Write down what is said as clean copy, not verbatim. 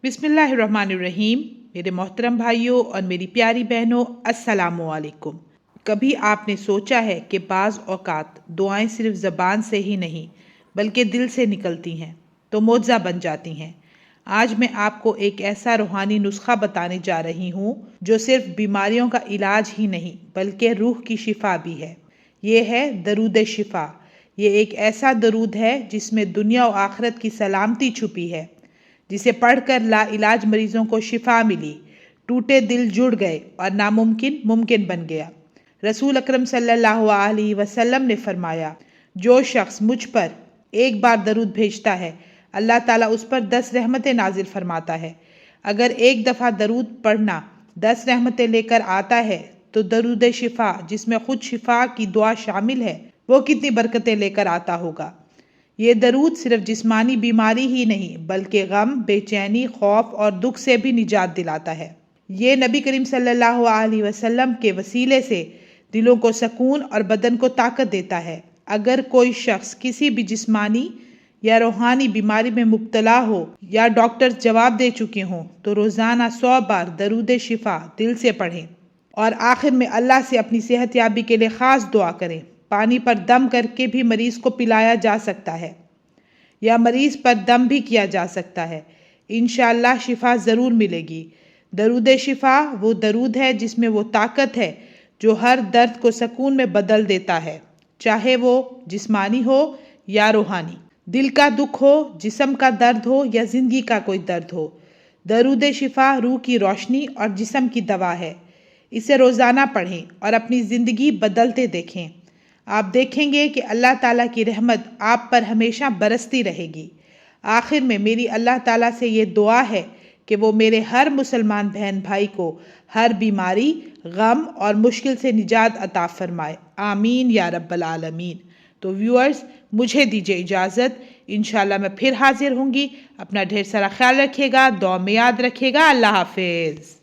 बिस्मिल्लाहिर्रहमानिर्रहीम। मेरे मोहतरम भाइयों और मेरी प्यारी बहनों, अस्सलामु अलैकुम। कभी आपने सोचा है कि बाज़ औक़ात दुआएं सिर्फ ज़बान से ही नहीं बल्कि दिल से निकलती हैं तो मोज़ा बन जाती हैं। आज मैं आपको एक ऐसा रूहानी नुस्खा बताने जा रही हूँ जो सिर्फ बीमारियों का इलाज ही नहीं बल्कि रूह की शिफा भी है। ये है दरूद शिफा। ये एक ऐसा दरूद है जिसमें दुनिया और आखिरत की सलामती छुपी है, जिसे पढ़कर ला इलाज मरीजों को शिफा मिली, टूटे दिल जुड़ गए और नामुमकिन मुमकिन बन गया। रसूल अकरम सल्लल्लाहु अलैहि वसल्लम ने फरमाया, जो शख्स मुझ पर एक बार दरूद भेजता है, अल्लाह ताला उस पर 10 रहमतें नाजिल फरमाता है। अगर एक दफ़ा दरूद पढ़ना 10 रहमतें लेकर आता है तो दरूद शिफा, जिसमें खुद शिफा की दुआ शामिल है, वो कितनी बरकतें लेकर आता होगा। ये दरूद सिर्फ जिस्मानी बीमारी ही नहीं बल्कि गम, बेचैनी, खौफ और दुख से भी निजात दिलाता है। ये नबी करीम सल्लल्लाहु अलैहि वसल्लम के वसीले से दिलों को सुकून और बदन को ताकत देता है। अगर कोई शख्स किसी भी जिस्मानी या रूहानी बीमारी में मुब्तला हो या डॉक्टर जवाब दे चुके हों तो रोज़ाना 100 बार दरूद शिफा दिल से पढ़ें और आखिर में अल्लाह से अपनी सेहत याबी के लिए ख़ास दुआ करें। पानी पर दम करके भी मरीज को पिलाया जा सकता है या मरीज पर दम भी किया जा सकता है। इंशाअल्लाह शिफा ज़रूर मिलेगी। दरूद शिफा वो दरूद है जिसमें वो ताकत है जो हर दर्द को सुकून में बदल देता है, चाहे वो जिस्मानी हो या रूहानी। दिल का दुख हो, जिस्म का दर्द हो या ज़िंदगी का कोई दर्द हो, दरूद शिफा रूह की रोशनी और जिस्म की दवा है। इसे रोज़ाना पढ़ें और अपनी ज़िंदगी बदलते देखें। आप देखेंगे कि अल्लाह ताला की रहमत आप पर हमेशा बरसती रहेगी। आखिर में मेरी अल्लाह ताला से ये दुआ है कि वो मेरे हर मुसलमान बहन भाई को हर बीमारी, गम और मुश्किल से निजात अता फरमाए। आमीन या रब्बल आलमीन। तो व्यूअर्स, मुझे दीजिए इजाज़त। इंशाल्लाह मैं फिर हाजिर होंगी। अपना ढेर सारा ख्याल रखिएगा, दुआ में याद रखिएगा। अल्लाह हाफिज़।